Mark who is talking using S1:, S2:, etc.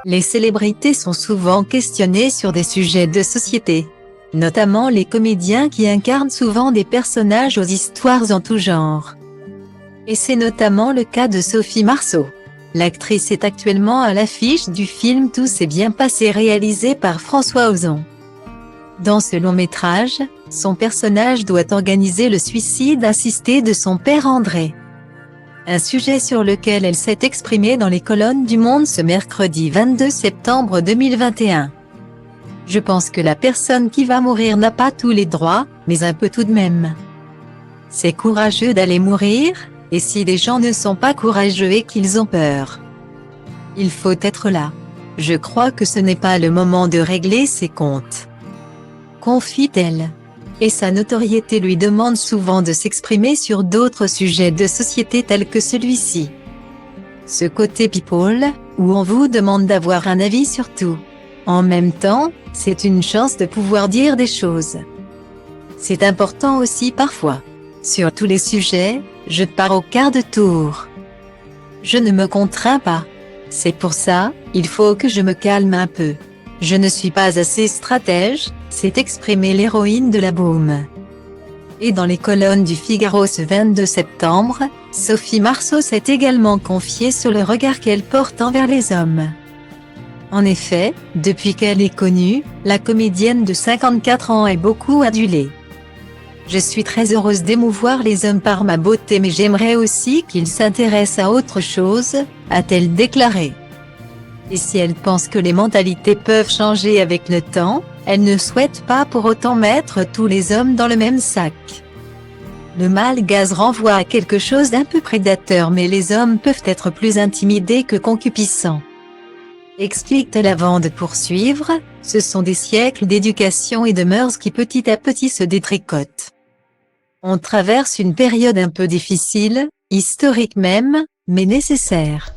S1: Les célébrités sont souvent questionnées sur des sujets de société, notamment les comédiens qui incarnent souvent des personnages aux histoires en tout genre. Et c'est notamment le cas de Sophie Marceau. L'actrice est actuellement à l'affiche du film Tout s'est bien passé réalisé par François Ozon. Dans ce long métrage, son personnage doit organiser le suicide assisté de son père André. Un sujet sur lequel elle s'est exprimée dans les colonnes du Monde ce mercredi 22 septembre 2021. Je pense que la personne qui va mourir n'a pas tous les droits, mais un peu tout de même. C'est courageux d'aller mourir, et si les gens ne sont pas courageux et qu'ils ont peur, il faut être là. Je crois que ce n'est pas le moment de régler ses comptes, confie-t-elle. Et sa notoriété lui demande souvent de s'exprimer sur d'autres sujets de société tels que celui-ci. Ce côté people, où on vous demande d'avoir un avis sur tout. En même temps, c'est une chance de pouvoir dire des choses. C'est important aussi parfois. Sur tous les sujets, je pars au quart de tour. Je ne me contrains pas. C'est pour ça, il faut que je me calme un peu. Je ne suis pas assez stratège, s'est exprimée l'héroïne de La Baume. Et dans les colonnes du Figaro ce 22 septembre, Sophie Marceau s'est également confiée sur le regard qu'elle porte envers les hommes. En effet, depuis qu'elle est connue, la comédienne de 54 ans est beaucoup adulée. Je suis très heureuse d'émouvoir les hommes par ma beauté, mais j'aimerais aussi qu'ils s'intéressent à autre chose, a-t-elle déclaré. Et si elle pense que les mentalités peuvent changer avec le temps, elle ne souhaite pas pour autant mettre tous les hommes dans le même sac. Le mâle gaze renvoie à quelque chose d'un peu prédateur, mais les hommes peuvent être plus intimidés que concupiscents. Explique-t-elle avant de poursuivre, ce sont des siècles d'éducation et de mœurs qui petit à petit se détricotent. On traverse une période un peu difficile, historique même, mais nécessaire.